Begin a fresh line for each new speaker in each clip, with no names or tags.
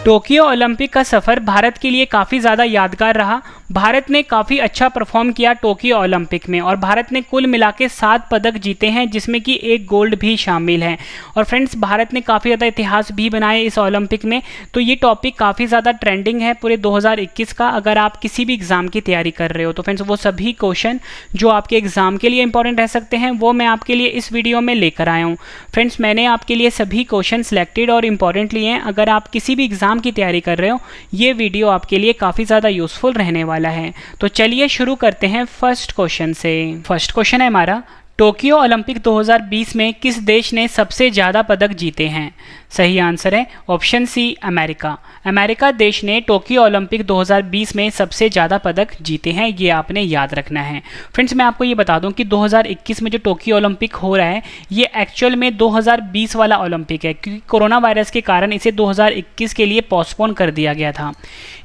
Tokyo Olympic का सफ़र भारत के लिए काफ़ी ज़्यादा यादगार रहा। भारत ने काफ़ी अच्छा परफॉर्म किया टोक्यो ओलंपिक में और भारत ने कुल मिला के 7 पदक जीते हैं, जिसमें कि 1 गोल्ड भी शामिल है। और फ्रेंड्स, भारत ने काफ़ी ज़्यादा इतिहास भी बनाए इस ओलंपिक में। तो ये टॉपिक काफ़ी ज़्यादा ट्रेंडिंग है पूरे 2021 का। अगर आप किसी भी एग्ज़ाम की तैयारी कर रहे हो तो फ्रेंड्स वो सभी क्वेश्चन जो आपके एग्ज़ाम के लिए इंपॉर्टेंट रह सकते हैं वो मैं आपके लिए इस वीडियो में लेकर आया हूँ। फ्रेंड्स, मैंने आपके लिए सभी क्वेश्चन सिलेक्टेड और इम्पॉर्टेंट लिए हैं। अगर आप किसी भी एग्ज़ाम की तैयारी कर रहे हो ये वीडियो आपके लिए काफ़ी ज़्यादा यूज़फुल रहने वाला है। तो चलिए शुरू करते हैं फर्स्ट क्वेश्चन से। फर्स्ट क्वेश्चन है हमारा, टोक्यो ओलंपिक 2020 में किस देश ने सबसे ज़्यादा पदक जीते हैं? सही आंसर है ऑप्शन सी, अमेरिका। अमेरिका देश ने टोक्यो ओलंपिक 2020 में सबसे ज़्यादा पदक जीते हैं, ये आपने याद रखना है। फ्रेंड्स, मैं आपको ये बता दूं कि 2021 में जो टोक्यो ओलंपिक हो रहा है ये एक्चुअल में 2020 वाला ओलंपिक है, क्योंकि कोरोना वायरस के कारण इसे 2021 के लिए पोस्टपोन कर दिया गया था।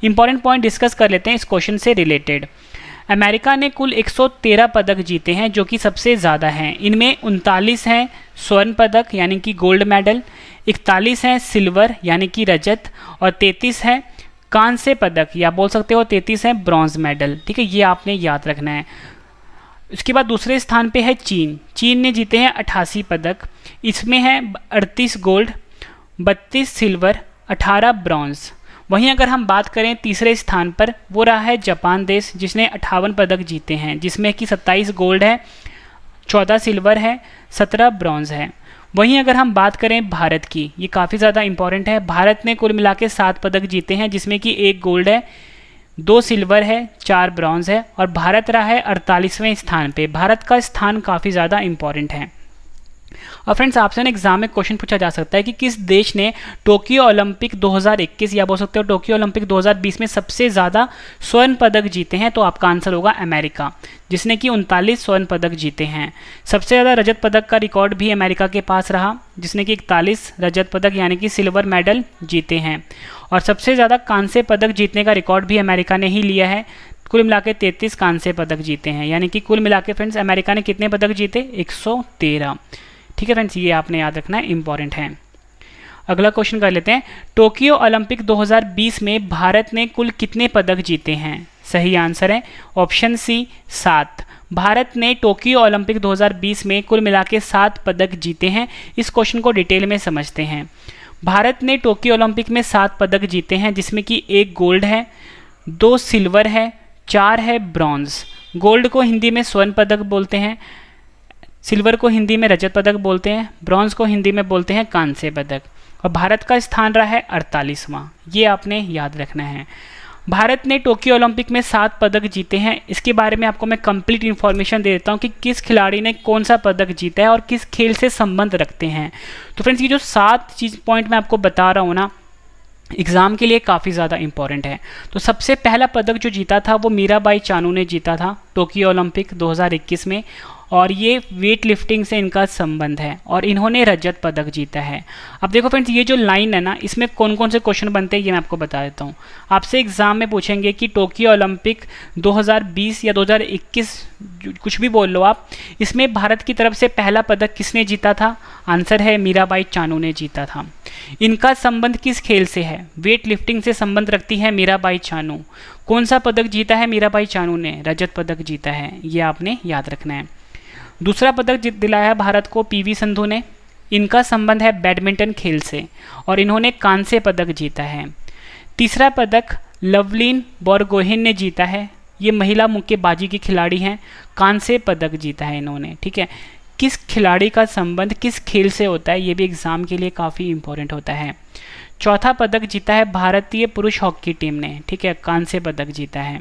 इंपॉर्टेंट पॉइंट डिस्कस कर लेते हैं इस क्वेश्चन से रिलेटेड। अमेरिका ने कुल 113 पदक जीते हैं, जो कि सबसे ज़्यादा हैं। इनमें 39 हैं स्वर्ण पदक यानी कि गोल्ड मेडल, 41 हैं सिल्वर यानी कि रजत, और 33 हैं कांस्य पदक, या बोल सकते हो 33 हैं ब्रॉन्ज मेडल। ठीक है, ये आपने याद रखना है। उसके बाद दूसरे स्थान पे है चीन। चीन ने जीते हैं 88 पदक। इसमें है 38 गोल्ड, 32 सिल्वर, 18 ब्रॉन्ज। वहीं अगर हम बात करें तीसरे स्थान पर, वो रहा है जापान देश, जिसने 58 पदक जीते हैं, जिसमें कि 27 गोल्ड है, 14 सिल्वर है, 17 ब्रॉन्ज है। वहीं अगर हम बात करें भारत की, ये काफ़ी ज़्यादा इंपॉर्टेंट है। भारत ने कुल मिला के 7 पदक जीते हैं, जिसमें कि 1 गोल्ड है, 2 सिल्वर है, 4 ब्रॉन्ज है, और भारत रहा है 48वें स्थान पे। भारत का स्थान काफ़ी ज़्यादा इंपॉर्टेंट है। और फ्रेंड्स, आपसे ना एग्जाम में क्वेश्चन पूछा जा सकता है कि किस देश ने टोक्यो ओलंपिक 2021 या बोल सकते हो टोक्यो ओलंपिक 2020 में सबसे ज़्यादा स्वर्ण पदक जीते हैं? तो आपका आंसर होगा अमेरिका, जिसने कि 39 स्वर्ण पदक जीते हैं। सबसे ज़्यादा रजत पदक का रिकॉर्ड भी अमेरिका के पास रहा, जिसने कि 41 रजत पदक यानी कि सिल्वर मेडल जीते हैं। और सबसे ज़्यादा कांस्य पदक जीतने का रिकॉर्ड भी अमेरिका ने ही लिया है। कुल मिला के 33 कांस्य पदक जीते हैं, यानी कि कुल मिला के फ्रेंड्स अमेरिका ने कितने पदक जीते? 113। ठीक है फ्रेंड्स, ये आपने याद रखना है, इंपॉर्टेंट है। अगला क्वेश्चन कर लेते हैं, टोक्यो ओलंपिक 2020 में भारत ने कुल कितने पदक जीते हैं? सही आंसर है ऑप्शन सी, 7। भारत ने टोक्यो ओलंपिक 2020 में कुल मिला के 7 पदक जीते हैं। इस क्वेश्चन को डिटेल में समझते हैं। भारत ने टोक्यो ओलंपिक में 7 पदक जीते हैं, जिसमें कि 1 गोल्ड है, 2 सिल्वर है, 4 है ब्रॉन्ज। गोल्ड को हिंदी में स्वर्ण पदक बोलते हैं, सिल्वर को हिंदी में रजत पदक बोलते हैं, ब्रॉन्ज को हिंदी में बोलते हैं कांस्य पदक। और भारत का स्थान रहा है 48वां, ये आपने याद रखना है। भारत ने टोक्यो ओलंपिक में 7 पदक जीते हैं। इसके बारे में आपको मैं कंप्लीट इन्फॉर्मेशन दे देता हूँ कि किस खिलाड़ी ने कौन सा पदक जीता है और किस खेल से संबंध रखते हैं। तो फ्रेंड्स, ये जो 7 पॉइंट मैं आपको बता रहा हूँ ना, एग्ज़ाम के लिए काफ़ी ज़्यादा इंपॉर्टेंट है। तो सबसे पहला पदक जो जीता था वो मीराबाई चानू ने जीता था टोक्यो ओलंपिक 2021 में, और ये वेट लिफ्टिंग से इनका संबंध है, और इन्होंने रजत पदक जीता है। अब देखो फ्रेंड्स, ये जो लाइन है ना, इसमें कौन कौन से क्वेश्चन बनते हैं ये मैं आपको बता देता हूँ। आपसे एग्जाम में पूछेंगे कि टोक्यो ओलंपिक 2020 या 2021 कुछ भी बोल लो आप, इसमें भारत की तरफ से पहला पदक किसने जीता था? आंसर है मीराबाई चानू ने जीता था। इनका संबंध किस खेल से है? वेट लिफ्टिंग से संबंध रखती है मीराबाई चानू। कौन सा पदक जीता है मीराबाई चानू ने? रजत पदक जीता है, ये आपने याद रखना है। दूसरा पदक दिलाया भारत को पीवी संधू ने। इनका संबंध है बैडमिंटन खेल से, और इन्होंने कांस्य पदक जीता है। तीसरा पदक लवलीन बोरगोहेन ने जीता है। ये महिला मुक्केबाजी की खिलाड़ी हैं, कांस्य पदक जीता है इन्होंने। ठीक है, किस खिलाड़ी का संबंध किस खेल से होता है, ये भी एग्जाम के लिए काफ़ी इंपॉर्टेंट होता है। चौथा पदक जीता है भारतीय पुरुष हॉकी टीम ने। ठीक है, कांस्य पदक जीता है।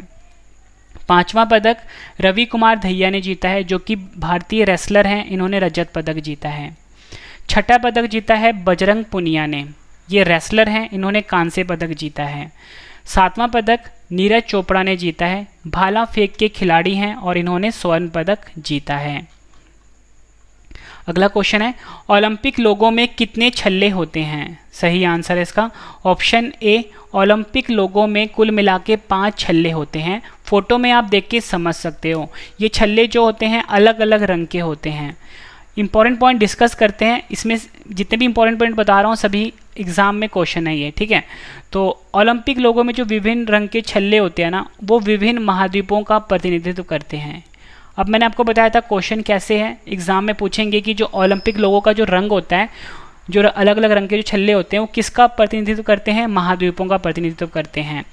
5वां पदक रवि कुमार दहिया ने जीता है, जो कि भारतीय रेसलर हैं, इन्होंने रजत पदक जीता है। 6ठा पदक जीता है बजरंग पुनिया ने, ये रेसलर हैं, इन्होंने कांस्य पदक जीता है। 7वां पदक नीरज चोपड़ा ने जीता है, भाला फेंक के खिलाड़ी हैं, और इन्होंने स्वर्ण पदक जीता है। अगला क्वेश्चन है, ओलंपिक लोगों में कितने छल्ले होते हैं? सही आंसर है इसका ऑप्शन ए, ओलंपिक लोगों में कुल मिला के 5 छल्ले होते हैं। फोटो में आप देख के समझ सकते हो, ये छल्ले जो होते हैं अलग अलग रंग के होते हैं। इंपॉर्टेंट पॉइंट डिस्कस करते हैं। इसमें जितने भी इंपॉर्टेंट पॉइंट बता रहा हूँ सभी एग्ज़ाम में क्वेश्चन है ये, ठीक है। तो ओलंपिक लोगों में जो विभिन्न रंग के छल्ले होते हैं ना, वो विभिन्न महाद्वीपों का प्रतिनिधित्व करते हैं। अब मैंने आपको बताया था क्वेश्चन कैसे है, एग्ज़ाम में पूछेंगे कि जो ओलंपिक लोगों का जो रंग होता है, जो अलग अलग रंग के जो छल्ले होते हैं, वो किसका प्रतिनिधित्व करते हैं, महाद्वीपों का प्रतिनिधित्व करते हैं।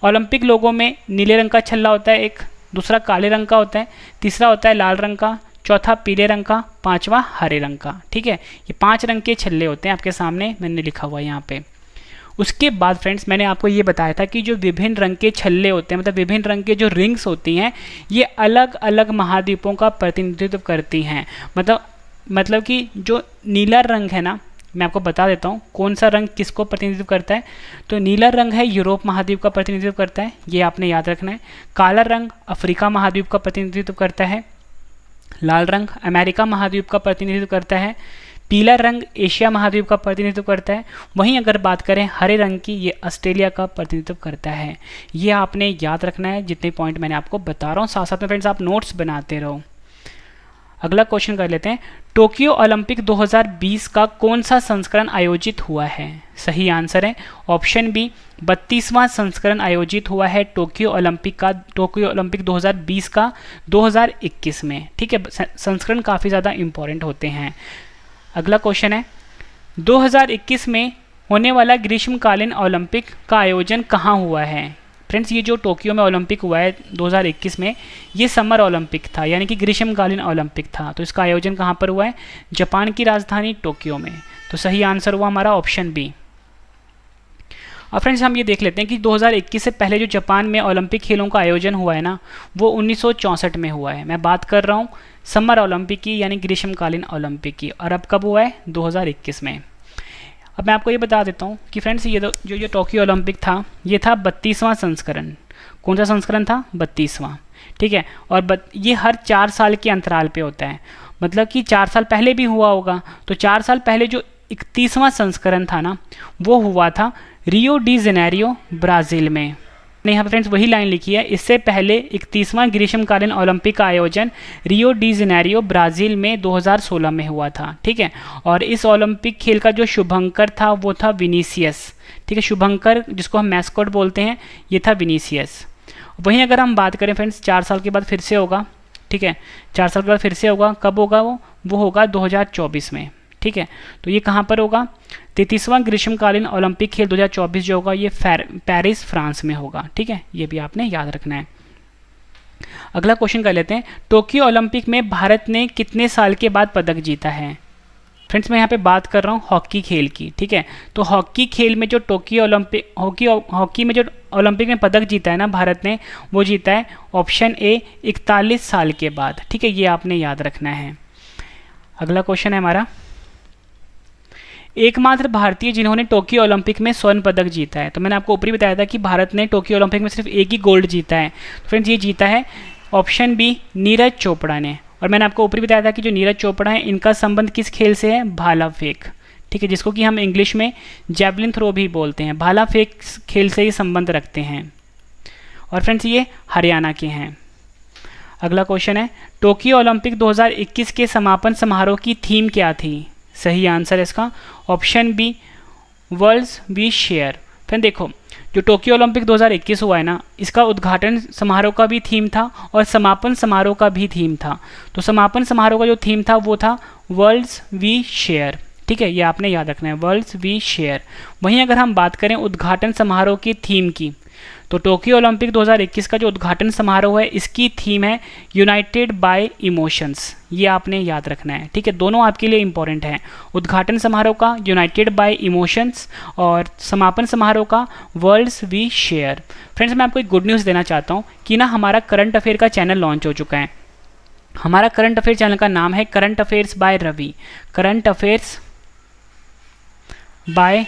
ओलंपिक लोगों में नीले रंग का छल्ला होता है एक, दूसरा काले रंग का होता है, तीसरा होता है लाल रंग का, चौथा पीले रंग का, पांचवा हरे रंग का, ठीक है। ये 5 रंग के छल्ले होते हैं, आपके सामने मैंने लिखा हुआ है यहाँ पे। उसके बाद फ्रेंड्स मैंने आपको ये बताया था कि जो विभिन्न रंग के छल्ले होते हैं, मतलब विभिन्न रंग के जो रिंग्स होती हैं, ये अलग अलग महाद्वीपों का प्रतिनिधित्व करती हैं। मतलब कि जो नीला रंग है ना, मैं आपको बता देता हूँ कौन सा रंग किसको प्रतिनिधित्व करता है। तो नीला रंग है यूरोप महाद्वीप का प्रतिनिधित्व करता है, ये आपने याद रखना है। काला रंग अफ्रीका महाद्वीप का प्रतिनिधित्व करता है। लाल रंग अमेरिका महाद्वीप का प्रतिनिधित्व करता है। पीला रंग एशिया महाद्वीप का प्रतिनिधित्व करता है। वहीं अगर बात करें हरे रंग की, ये ऑस्ट्रेलिया का प्रतिनिधित्व करता है। ये आपने याद रखना है, जितने पॉइंट मैंने आपको बता रहा हूँ। साथ साथ में फ्रेंड्स आप नोट्स बनाते रहो। अगला क्वेश्चन कर लेते हैं, टोक्यो ओलंपिक 2020 का कौन सा संस्करण आयोजित हुआ है? सही आंसर है ऑप्शन बी, 32वां संस्करण आयोजित हुआ है टोक्यो ओलंपिक 2020 का 2021 में, ठीक है। संस्करण काफ़ी ज़्यादा इंपॉर्टेंट होते हैं। अगला क्वेश्चन है, 2021 में होने वाला ग्रीष्मकालीन ओलंपिक का आयोजन कहाँ हुआ है? फ्रेंड्स ये जो टोक्यो में ओलंपिक हुआ है 2021 में, ये समर ओलंपिक था, यानी कि ग्रीष्मकालीन ओलंपिक था। तो इसका आयोजन कहाँ पर हुआ है? जापान की राजधानी टोक्यो में। तो सही आंसर हुआ हमारा ऑप्शन बी। अब फ्रेंड्स हम ये देख लेते हैं कि 2021 से पहले जो जापान में ओलंपिक खेलों का आयोजन हुआ है ना, वो 1964 में हुआ है। मैं बात कर रहा हूँ समर ओलंपिक की, यानी ग्रीष्मकालीन ओलंपिक की। और अब कब हुआ है? 2021 में। अब मैं आपको ये बता देता हूँ कि फ्रेंड्स ये जो टोक्यो ओलंपिक था, ये था 32वां संस्करण। कौन सा संस्करण था? 32वां, ठीक है। और ये हर 4 साल के अंतराल पे होता है, मतलब कि 4 साल पहले भी हुआ होगा। तो 4 साल पहले जो 31वां संस्करण था ना, वो हुआ था रियो डी जेनेरियो ब्राज़ील में। यहाँ पर फ्रेंड्स वही लाइन लिखी है, इससे पहले 31वां ग्रीष्मकालीन ओलंपिक का आयोजन रियो डी जेनेरियो ब्राज़ील में 2016 में हुआ था, ठीक है। और इस ओलंपिक खेल का जो शुभंकर था वो था विनीसियस, ठीक है। शुभंकर जिसको हम मैस्कॉट बोलते हैं, ये था विनीसियस। वहीं अगर हम बात करें फ्रेंड्स, 4 साल के बाद फिर से होगा, ठीक है। 4 साल के बाद फिर से होगा। कब होगा वो होगा 2024 में, ठीक है। तो ये कहाँ पर होगा? 33वां ग्रीष्मकालीन ओलंपिक खेल 2024 जो होगा, ये पेरिस फ्रांस में होगा, ठीक है। ये भी आपने याद रखना है। अगला क्वेश्चन कर लेते हैं, टोक्यो ओलंपिक में भारत ने कितने साल के बाद पदक जीता है? फ्रेंड्स मैं यहाँ पे बात कर रहा हूँ हॉकी खेल की, ठीक है। तो हॉकी खेल में जो टोक्यो ओलंपिक हॉकी में जो ओलंपिक में पदक जीता है ना भारत ने, वो जीता है ऑप्शन ए 41 साल के बाद, ठीक है। ये आपने याद रखना है। अगला क्वेश्चन है हमारा, एकमात्र भारतीय जिन्होंने टोक्यो ओलंपिक में स्वर्ण पदक जीता है। तो मैंने आपको ऊपरी बताया था कि भारत ने टोक्यो ओलंपिक में सिर्फ एक ही गोल्ड जीता है। तो फ्रेंड्स ये जीता है ऑप्शन बी, नीरज चोपड़ा ने। और मैंने आपको ऊपरी बताया था कि जो नीरज चोपड़ा है, इनका संबंध किस खेल से है? भाला फेंक, ठीक है, जिसको कि हम इंग्लिश में जैवलिन थ्रो भी बोलते हैं। भाला फेंक खेल से ही संबंध रखते हैं। और फ्रेंड्स ये हरियाणा के हैं। अगला क्वेश्चन है, टोक्यो ओलंपिक 2021 के समापन समारोह की थीम क्या थी? सही आंसर है इसका option B, worlds we share. फिर देखो, जो टोक्यो ओलंपिक 2021 हुआ है ना, इसका उद्घाटन समारोह का भी थीम था और समापन समारोह का भी थीम था। तो समापन समारोह का जो थीम था वो था वर्ल्ड्स वी शेयर, ठीक है। ये आपने याद रखना है, वर्ल्ड्स वी शेयर। वहीं अगर हम बात करें उद्घाटन समारोह की थीम की, तो टोक्यो ओलंपिक 2021 का जो उद्घाटन समारोह है, इसकी थीम है यूनाइटेड बाय इमोशंस। ये आपने याद रखना है, ठीक है। दोनों आपके लिए इंपॉर्टेंट हैं, उद्घाटन समारोह का यूनाइटेड बाय इमोशंस और समापन समारोह का वर्ल्ड्स वी शेयर। फ्रेंड्स मैं आपको एक गुड न्यूज़ देना चाहता हूँ कि ना हमारा करंट अफेयर का चैनल लॉन्च हो चुका है। हमारा करंट अफेयर चैनल का नाम है current affairs by Ravi. Current affairs by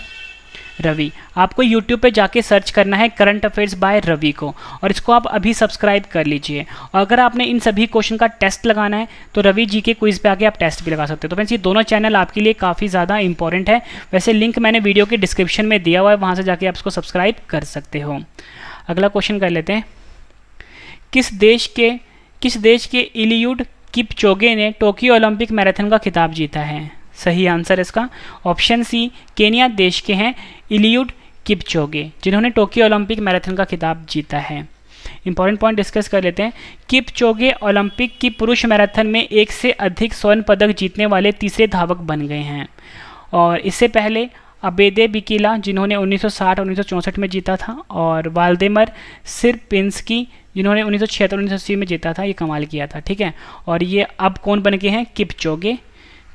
Ravi. आपको YouTube पे जाके सर्च करना है करंट अफेयर्स बाय रवि को, और इसको आप अभी सब्सक्राइब कर लीजिए। और अगर आपने इन सभी क्वेश्चन का टेस्ट लगाना है तो रवि जी के क्विज पे आके आप टेस्ट भी लगा सकते हो। तो फ्रेंड्स ये दोनों चैनल आपके लिए काफ़ी ज़्यादा इंपॉर्टेंट है। वैसे लिंक मैंने वीडियो के डिस्क्रिप्शन में दिया हुआ है, वहाँ से जाके आप इसको सब्सक्राइब कर सकते हो। अगला क्वेश्चन कर लेते हैं, किस देश के इलियुड किपचोगे ने टोक्यो ओलंपिक मैराथन का खिताब जीता है? सही आंसर इसका ऑप्शन सी केनिया देश के हैं इलियुड किपचोगे, जिन्होंने टोक्यो ओलंपिक मैराथन का खिताब जीता है। इंपॉर्टेंट पॉइंट डिस्कस कर लेते हैं। किपचोगे ओलंपिक की पुरुष मैराथन में एक से अधिक स्वर्ण पदक जीतने वाले तीसरे धावक बन गए हैं। और इससे पहले अबेदे बिकिला, जिन्होंने 1960-1964 में जीता था, और वाल्देमर सिरपिंस्की, जिन्होंने 1976-1980 में जीता था। ये कमाल किया था, ठीक है। और ये अब कौन बन गए हैं? किपचोगे,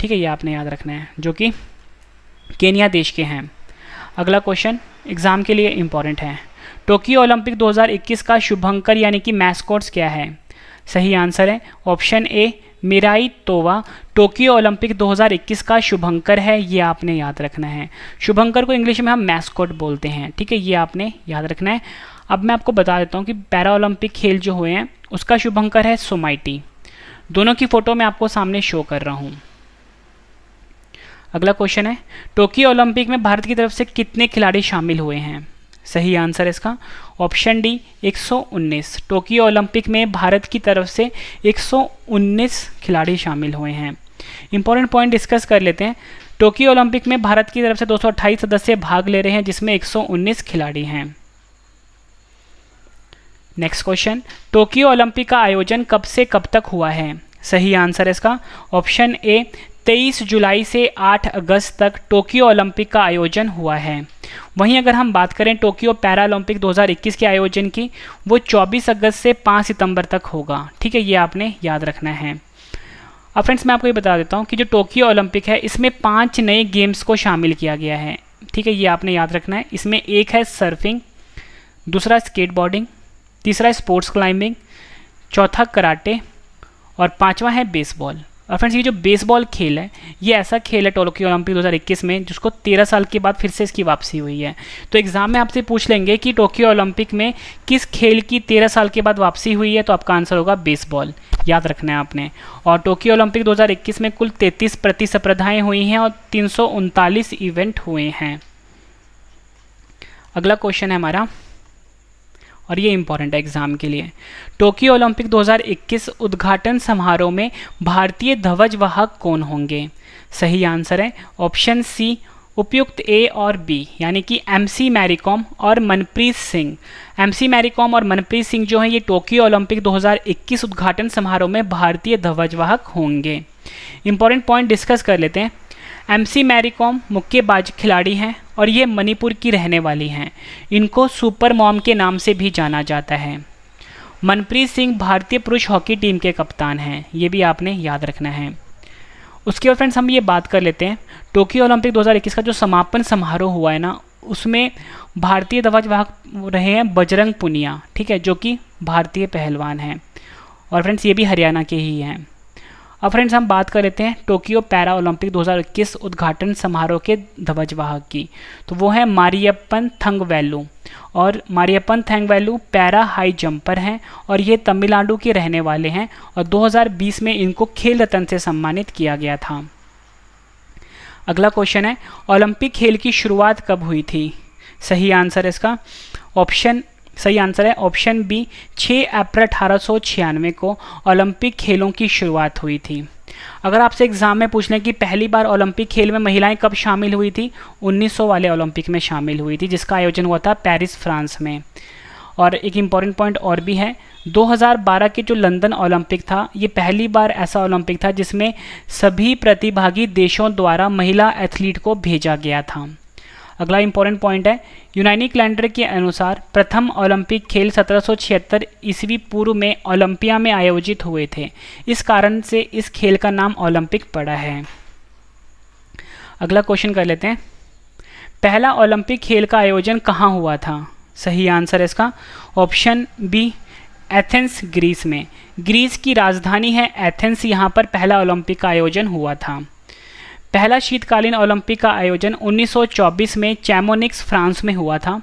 ठीक है, ये आपने याद रखना है, जो कि केनिया देश के हैं। अगला क्वेश्चन एग्जाम के लिए इंपॉर्टेंट है। टोक्यो ओलंपिक 2021 का शुभंकर यानी कि मैस्कॉट्स क्या है? सही आंसर है option A Miraitowa. Tokyo Olympic 2021 का शुभंकर है, ये आपने याद रखना है। शुभंकर को इंग्लिश में हम मैस्कॉट बोलते हैं, ठीक है, ये आपने याद रखना है। अब मैं आपको बता देता हूँ कि पैरा ओलंपिक खेल जो हुए हैं उसका शुभंकर है सोमाइटी। दोनों की फ़ोटो मैं आपको सामने शो कर रहा हूँ। अगला क्वेश्चन है टोक्यो ओलंपिक में भारत की तरफ से कितने खिलाड़ी शामिल हुए हैं? सही आंसर इसका ऑप्शन डी 119। टोक्यो ओलंपिक में भारत की तरफ से 119 खिलाड़ी शामिल हुए हैं। इंपॉर्टेंट पॉइंट डिस्कस कर लेते हैं। टोक्यो ओलंपिक में भारत की तरफ से 228 सदस्य भाग ले रहे हैं, जिसमें 119 खिलाड़ी हैं। नेक्स्ट क्वेश्चन टोक्यो ओलंपिक का आयोजन कब से कब तक हुआ है? सही आंसर इसका ऑप्शन ए 23 जुलाई से 8 अगस्त तक टोक्यो ओलंपिक का आयोजन हुआ है। वहीं अगर हम बात करें टोक्यो पैरा ओलंपिक 2021 के आयोजन की, वो 24 अगस्त से 5 सितंबर तक होगा, ठीक है, ये आपने याद रखना है। अब फ्रेंड्स मैं आपको ये बता देता हूँ कि जो टोक्यो ओलंपिक है इसमें 5 नए गेम्स को शामिल किया गया है, ठीक है, ये आपने याद रखना है। इसमें एक है सर्फिंग, दूसरा स्केटबोर्डिंग, तीसरा स्पोर्ट्स क्लाइंबिंग, चौथा कराटे और पांचवा है बेसबॉल। और फ्रेंड्स ये जो बेसबॉल खेल है ये ऐसा खेल है टोक्यो ओलंपिक 2021 में जिसको 13 साल के बाद फिर से इसकी वापसी हुई है। तो एग्जाम में आपसे पूछ लेंगे कि टोक्यो ओलंपिक में किस खेल की 13 साल के बाद वापसी हुई है, तो आपका आंसर होगा बेसबॉल, याद रखना है आपने। और टोक्यो ओलंपिक 2021 में कुल 33 प्रतिस्पर्धाएँ हुई हैं और 339 इवेंट हुए हैं। अगला क्वेश्चन है हमारा, और ये इंपॉर्टेंट है एग्जाम के लिए। टोक्यो ओलंपिक 2021 उद्घाटन समारोह में भारतीय ध्वजवाहक कौन होंगे? सही आंसर है ऑप्शन सी उपयुक्त ए और बी, यानी कि एमसी मैरीकॉम और मनप्रीत सिंह। एमसी मैरीकॉम और मनप्रीत सिंह जो हैं ये टोक्यो ओलंपिक 2021 उद्घाटन समारोह में भारतीय ध्वजवाहक होंगे। इंपॉर्टेंट पॉइंट डिस्कस कर लेते हैं। एमसी मैरीकॉम मुक्केबाज खिलाड़ी हैं और ये मणिपुर की रहने वाली हैं। इनको सुपर मॉम के नाम से भी जाना जाता है। मनप्रीत सिंह भारतीय पुरुष हॉकी टीम के कप्तान हैं, ये भी आपने याद रखना है। उसके बाद फ्रेंड्स हम ये बात कर लेते हैं टोक्यो ओलंपिक 2021 का जो समापन समारोह हुआ है ना, उसमें भारतीय ध्वजवाहक रहे हैं बजरंग पुनिया, ठीक है, जो कि भारतीय पहलवान हैं और फ्रेंड्स ये भी हरियाणा के ही हैं। अब फ्रेंड्स हम बात कर लेते हैं टोक्यो पैरा ओलंपिक 2021 उद्घाटन समारोह के ध्वजवाहक की, तो वो है मारियप्पन थंगवेलु। और Mariyappan Thangavelu para high jumper हैं और ये तमिलनाडु के रहने वाले हैं और 2020 में इनको खेल रत्न से सम्मानित किया गया था। अगला क्वेश्चन है ओलंपिक खेल की शुरुआत कब हुई थी? सही आंसर इसका सही आंसर है ऑप्शन बी 6 अप्रैल 1896 को ओलंपिक खेलों की शुरुआत हुई थी। अगर आपसे एग्जाम में पूछ लें कि पहली बार ओलंपिक खेल में महिलाएं कब शामिल हुई थी, 1900 वाले ओलंपिक में शामिल हुई थी, जिसका आयोजन हुआ था पेरिस फ्रांस में। और एक इम्पॉर्टेंट पॉइंट और भी है, 2012 के जो लंदन ओलंपिक था ये पहली बार ऐसा ओलंपिक था जिसमें सभी प्रतिभागी देशों द्वारा महिला एथलीट को भेजा गया था। अगला इंपॉर्टेंट पॉइंट है यूनानी कैलेंडर के अनुसार प्रथम ओलंपिक खेल 1776 ईस्वी पूर्व में ओलंपिया में आयोजित हुए थे। इस कारण से इस खेल का नाम ओलंपिक पड़ा है। अगला क्वेश्चन कर लेते हैं, पहला ओलंपिक खेल का आयोजन कहाँ हुआ था? सही आंसर इसका ऑप्शन बी एथेंस ग्रीस में। ग्रीस की राजधानी है एथेंस, यहाँ पर पहला ओलंपिक का आयोजन हुआ था। पहला शीतकालीन ओलंपिक का आयोजन 1924 में चैमोनिक्स फ्रांस में हुआ था।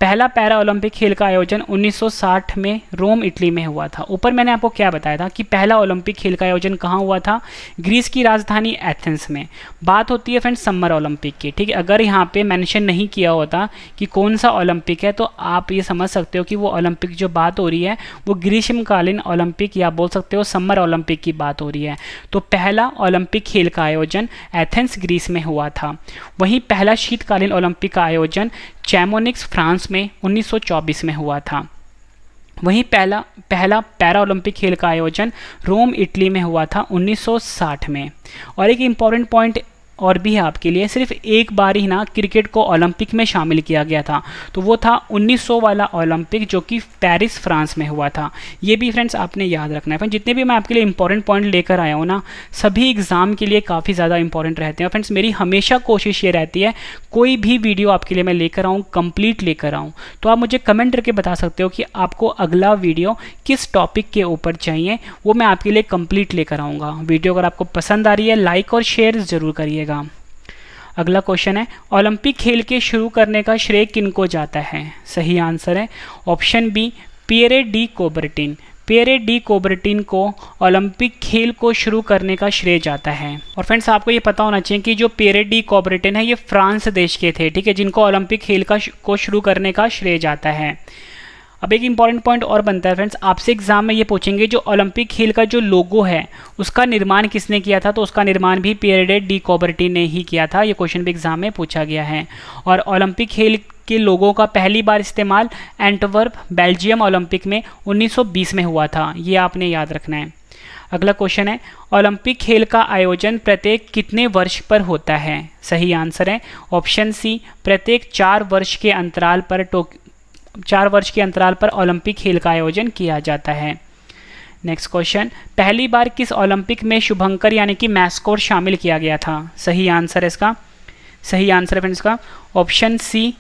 पहला पैरा ओलंपिक खेल का आयोजन 1960 में रोम इटली में हुआ था। ऊपर मैंने आपको क्या बताया था कि पहला ओलंपिक खेल का आयोजन कहाँ हुआ था, ग्रीस की राजधानी एथेंस में। बात होती है फ्रेंड्स समर ओलंपिक की, ठीक है। अगर यहाँ पे मेंशन नहीं किया होता कि कौन सा ओलंपिक है तो आप ये समझ सकते हो कि वो ओलंपिक जो बात हो रही है वो ग्रीष्मकालीन ओलंपिक या बोल सकते हो समर ओलंपिक की बात हो रही है। तो पहला ओलंपिक खेल का आयोजन एथेंस ग्रीस में हुआ था। वहीं पहला शीतकालीन ओलंपिक का आयोजन चैमोनिक्स फ्रांस में 1924 में हुआ था। वहीं पहला पैरा ओलंपिक खेल का आयोजन रोम इटली में हुआ था 1960 में। और एक इम्पॉर्टेंट पॉइंट और भी है आपके लिए, सिर्फ एक बार ही ना क्रिकेट को ओलंपिक में शामिल किया गया था, तो वो था 1900 वाला ओलंपिक जो कि पेरिस फ्रांस में हुआ था। ये भी फ्रेंड्स आपने याद रखना है। फ्रेंड्स जितने भी मैं आपके लिए इंपॉर्टेंट पॉइंट लेकर आया हूँ ना, सभी एग्जाम के लिए काफ़ी ज़्यादा इंपॉर्टेंट रहते हैं। फ्रेंड्स मेरी हमेशा कोशिश ये रहती है कोई भी वीडियो आपके लिए मैं लेकर आऊँ, कंप्लीट लेकर आऊँ। तो आप मुझे कमेंट करके बता सकते हो कि आपको अगला वीडियो किस टॉपिक के ऊपर चाहिए, वो मैं आपके लिए कंप्लीट लेकर आऊँगा। वीडियो अगर आपको पसंद आ रही है लाइक और शेयर ज़रूर करिएगा। अगला क्वेश्चन है, ओलंपिक खेल के शुरू करने का श्रेय किनको जाता है? सही आंसर है option B, Pierre de Coubertin. Pierre de Coubertin को ओलंपिक खेल को शुरू करने का श्रेय जाता है। और फ्रेंड्स आपको ये पता होना चाहिए कि जो पियरे डी कोबर्टिन है ये फ्रांस देश के थे, ठीक है, जिनको ओलंपिक खेल को शुरू करने का श्रेय जाता है। अब एक इंपॉर्टेंट पॉइंट और बनता है फ्रेंड्स, आपसे एग्जाम में ये पूछेंगे जो ओलंपिक खेल का जो लोगो है उसका निर्माण किसने किया था, तो उसका निर्माण भी पियरे डी कोबर्टिन ने ही किया था। ये क्वेश्चन भी एग्जाम में पूछा गया है। और ओलंपिक खेल के लोगों का पहली बार इस्तेमाल एंटवर्प बेल्जियम ओलंपिक में 1920 में हुआ था। ये आपने याद रखना है। अगला क्वेश्चन है, ओलंपिक खेल का आयोजन प्रत्येक कितने वर्ष पर होता है? सही आंसर है ऑप्शन सी, प्रत्येक 4 वर्ष के अंतराल पर ओलंपिक खेल का आयोजन किया जाता है। नेक्स्ट क्वेश्चन, पहली बार किस ओलंपिक में शुभंकर यानी कि मैस्कोट शामिल किया गया था? सही आंसर है इसका, सही आंसर है फ्रेंड्स का ऑप्शन सी,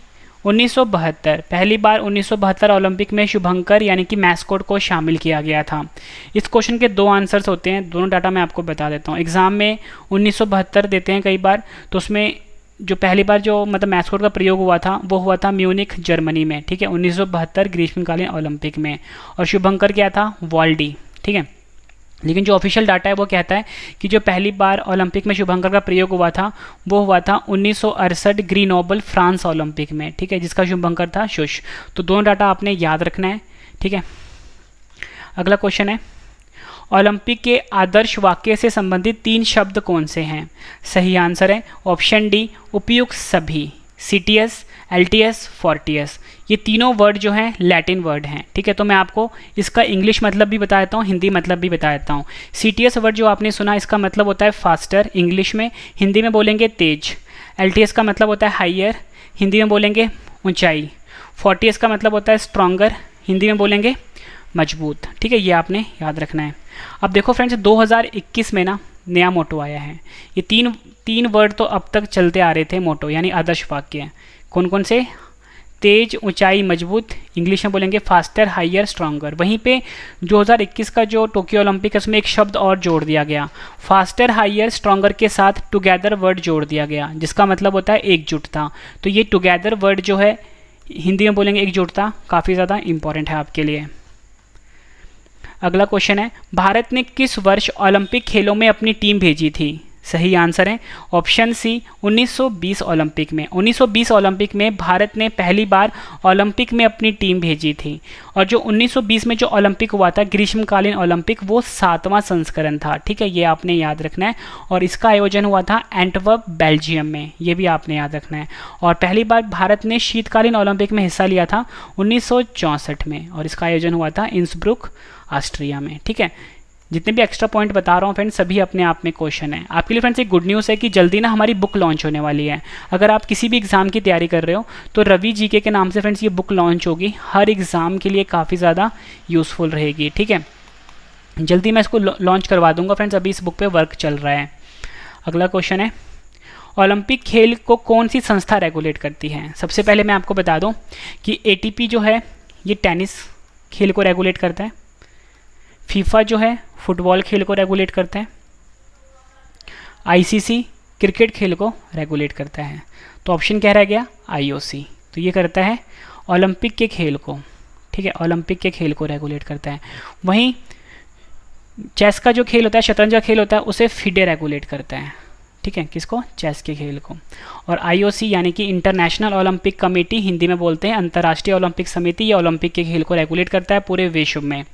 1972। पहली बार 1972 ओलंपिक में शुभंकर यानी कि मैस्कोट को शामिल किया गया था। इस क्वेश्चन के 2 आंसर्स होते हैं, दोनों डाटा मैं आपको बता देता हूँ। एग्जाम में 1972 देते हैं कई बार, तो उसमें जो पहली बार जो मतलब मैस्कोट का प्रयोग हुआ था वो हुआ था म्यूनिख जर्मनी में, ठीक है, 1972 ग्रीष्मकालीन ओलंपिक में। और शुभंकर क्या था, वाल्डी, ठीक है। लेकिन जो ऑफिशियल डाटा है वो कहता है कि जो पहली बार ओलंपिक में शुभंकर का प्रयोग हुआ था वो हुआ था 1968 ग्रीनोबल फ्रांस ओलंपिक में, ठीक है, जिसका शुभंकर था शुश। तो दोनों डाटा आपने याद रखना है, ठीक है। अगला क्वेश्चन है, ओलंपिक के आदर्श वाक्य से संबंधित 3 शब्द कौन से हैं? सही आंसर है ऑप्शन डी, उपयुक्त सभी, सीटीएस, एलटीएस, फोर्टियस। ये तीनों वर्ड जो हैं लैटिन वर्ड हैं, ठीक है। तो मैं आपको इसका इंग्लिश मतलब भी बता देता हूँ, हिंदी मतलब भी बता देता हूँ। सीटीएस वर्ड जो आपने सुना इसका मतलब होता है फास्टर इंग्लिश में, हिंदी में बोलेंगे तेज। एलटीएस का मतलब होता है हाइयर, हिंदी में बोलेंगे ऊंचाई। फोर्टियस का मतलब होता है स्ट्रॉन्गर, हिंदी में बोलेंगे मजबूत, ठीक है। ये आपने याद रखना है। अब देखो फ्रेंड्स 2021 में ना नया मोटो आया है। ये तीन वर्ड तो अब तक चलते आ रहे थे मोटो यानी आदर्श वाक्य। कौन कौन से? तेज, ऊंचाई, मजबूत, इंग्लिश में बोलेंगे फास्टर, हाइयर, स्ट्रॉन्गर। वहीं पे 2021 का जो टोक्यो ओलंपिक है उसमें एक शब्द और जोड़ दिया गया, फास्टर, हाइयर, स्ट्रॉन्गर के साथ टुगेदर वर्ड जोड़ दिया गया, जिसका मतलब होता है एकजुटता। तो ये टुगेदर वर्ड जो है हिंदी में बोलेंगे एकजुटता, काफ़ी ज़्यादा इंपॉर्टेंट है आपके लिए। अगला क्वेश्चन है, भारत ने किस वर्ष ओलंपिक खेलों में अपनी टीम भेजी थी? सही आंसर है ऑप्शन सी, 1920 ओलंपिक में। 1920 ओलंपिक में भारत ने पहली बार ओलंपिक में अपनी टीम भेजी थी। और जो 1920 में जो ओलंपिक हुआ था ग्रीष्मकालीन ओलंपिक, वो 7वां संस्करण था, ठीक है। ये आपने याद रखना है। और इसका आयोजन हुआ था एंटवर्प बेल्जियम में, ये भी आपने याद रखना है। और पहली बार भारत ने शीतकालीन ओलंपिक में हिस्सा लिया था 1964 में, और इसका आयोजन हुआ था इंसब्रुक ऑस्ट्रिया में, ठीक है। जितने भी एक्स्ट्रा पॉइंट बता रहा हूँ फ्रेंड्स सभी अपने आप में क्वेश्चन है आपके लिए। फ्रेंड्स एक गुड न्यूज़ है कि जल्दी ना हमारी बुक लॉन्च होने वाली है। अगर आप किसी भी एग्ज़ाम की तैयारी कर रहे हो तो रवि जीके के नाम से फ्रेंड्स ये बुक लॉन्च होगी, हर एग्ज़ाम के लिए काफ़ी ज़्यादा यूज़फुल रहेगी, ठीक है। जल्दी मैं इसको लॉन्च करवा दूंगा फ्रेंड्स, अभी इस बुक पर वर्क चल रहा है। अगला क्वेश्चन है, ओलंपिक खेल को कौन सी संस्था रेगुलेट करती है? सबसे पहले मैं आपको बता दूँ कि ATP जो है ये टेनिस खेल को रेगुलेट करता है, फीफा जो है फुटबॉल खेल को रेगुलेट करता है, ICC क्रिकेट खेल को रेगुलेट करता है। तो ऑप्शन क्या रह गया? IOC। तो ये करता है ओलंपिक के खेल को, ठीक है, ओलंपिक के खेल को रेगुलेट करता है। वहीं चेस का जो खेल होता है, शतरंज का खेल होता है, उसे फिडे रेगुलेट करता है, ठीक है, किसको, चेस के खेल को। और आईओसी यानी कि इंटरनेशनल ओलंपिक कमेटी, हिंदी में बोलते हैं अंतर्राष्ट्रीय ओलंपिक समिति, ये ओलंपिक के खेल को रेगुलेट करता है पूरे विश्व में।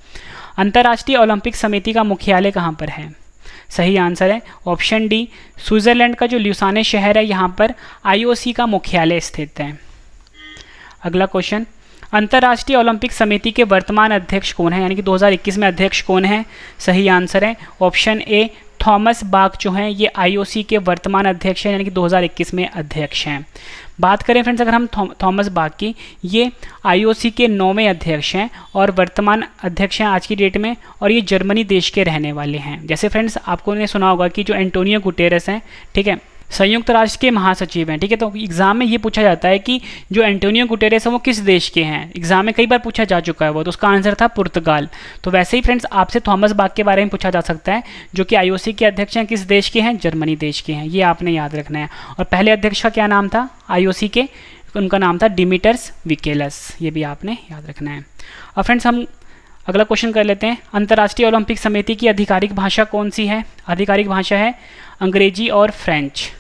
अंतर्राष्ट्रीय ओलंपिक समिति का मुख्यालय कहाँ पर है? सही आंसर है ऑप्शन डी, स्विट्जरलैंड का जो ल्यूसाने शहर है यहाँ पर आईओसी का मुख्यालय स्थित है। अगला क्वेश्चन, अंतर्राष्ट्रीय ओलंपिक समिति के वर्तमान अध्यक्ष कौन है, यानी कि 2021 में अध्यक्ष कौन है? सही आंसर है ऑप्शन ए, थॉमस बाक जो हैं ये आईओसी के वर्तमान अध्यक्ष हैं, यानी कि 2021 में अध्यक्ष हैं। बात करें फ्रेंड्स अगर हम थॉमस बाक की, ये आईओसी के 9वें अध्यक्ष हैं और वर्तमान अध्यक्ष हैं आज की डेट में, और ये जर्मनी देश के रहने वाले हैं। जैसे फ्रेंड्स आपको ने सुना होगा कि जो एंटोनियो गुटेरेस हैं, ठीक है, संयुक्त राष्ट्र के महासचिव हैं, ठीक है, तो एग्जाम में ये पूछा जाता है कि जो एंटोनियो गुटेरेस है वो किस देश के हैं। एग्जाम में कई बार पूछा जा चुका है वो, तो उसका आंसर था पुर्तगाल। तो वैसे ही फ्रेंड्स आपसे थॉमस बाक के बारे में पूछा जा सकता है, जो कि आईओसी के अध्यक्ष हैं, किस देश के हैं, जर्मनी देश के हैं, ये आपने याद रखना है। और पहले अध्यक्ष का क्या नाम था आईओसी के, उनका नाम था डिमिटर्स विकेलस, ये भी आपने याद रखना है। और फ्रेंड्स हम अगला क्वेश्चन कर लेते हैं, अंतर्राष्ट्रीय ओलंपिक समिति की आधिकारिक भाषा कौन सी है? आधिकारिक भाषा है अंग्रेजी और फ्रेंच।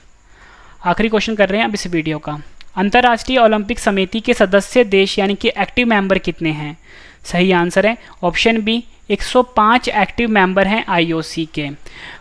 आखिरी क्वेश्चन कर रहे हैं अब इस वीडियो का, अंतर्राष्ट्रीय ओलंपिक समिति के सदस्य देश यानी कि एक्टिव मेंबर कितने हैं? सही आंसर है ऑप्शन बी, 105 एक्टिव मेंबर हैं आईओसी के।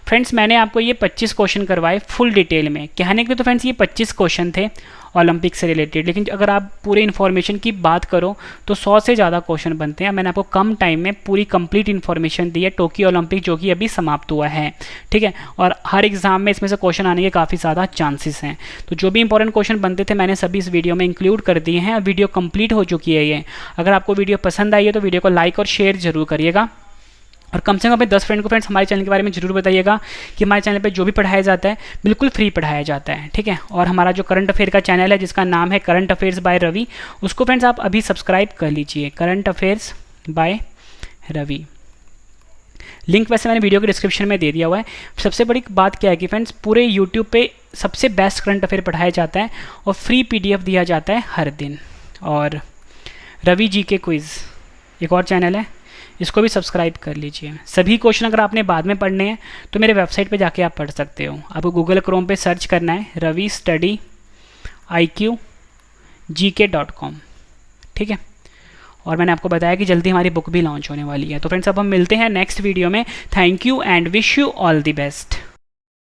फ्रेंड्स मैंने आपको ये 25 क्वेश्चन करवाए फुल डिटेल में, कहने के लिए तो फ्रेंड्स ये 25 क्वेश्चन थे ओलंपिक से रिलेटेड, लेकिन अगर आप पूरे इन्फॉर्मेशन की बात करो तो 100 से ज़्यादा क्वेश्चन बनते हैं। मैंने आपको कम टाइम में पूरी कंप्लीट इन्फॉर्मेशन दी है टोक्यो ओलंपिक जो कि अभी समाप्त हुआ है, ठीक है, और हर एग्जाम में इसमें से क्वेश्चन आने के काफ़ी ज़्यादा चांसेस हैं। तो जो भी इंपॉर्टेंट क्वेश्चन बनते थे मैंने सभी इस वीडियो में इंक्लूड कर दिए हैं। वीडियो कंप्लीट हो चुकी है ये। अगर आपको वीडियो पसंद आई है तो वीडियो को लाइक और शेयर जरूर करिएगा, और कम से कम अपने 10 फ्रेंड को फ्रेंड्स हमारे चैनल के बारे में जरूर बताइएगा कि हमारे चैनल पे जो भी पढ़ाया जाता है बिल्कुल फ्री पढ़ाया जाता है, ठीक है। और हमारा जो करंट अफेयर का चैनल है जिसका नाम है करंट अफेयर्स बाय रवि, उसको फ्रेंड्स आप अभी सब्सक्राइब कर लीजिए, current affairs by Ravi. Link वैसे मैंने वीडियो के डिस्क्रिप्शन में दे दिया हुआ है। सबसे बड़ी बात क्या है कि फ्रेंड्स पूरे यूट्यूब पे सबसे बेस्ट करंट अफेयर पढ़ाया जाता है और फ्री PDF दिया जाता है हर दिन। और रवि जी के क्विज़ एक और चैनल है, इसको भी सब्सक्राइब कर लीजिए। सभी क्वेश्चन अगर आपने बाद में पढ़ने हैं तो मेरे वेबसाइट पे जाके आप पढ़ सकते हो। आपको गूगल क्रोम पे सर्च करना है रवि स्टडी IQ GK.com, ठीक है। और मैंने आपको बताया कि जल्दी हमारी बुक भी लॉन्च होने वाली है। तो फ्रेंड्स अब हम मिलते हैं नेक्स्ट वीडियो में। Thank you and wish you all the best.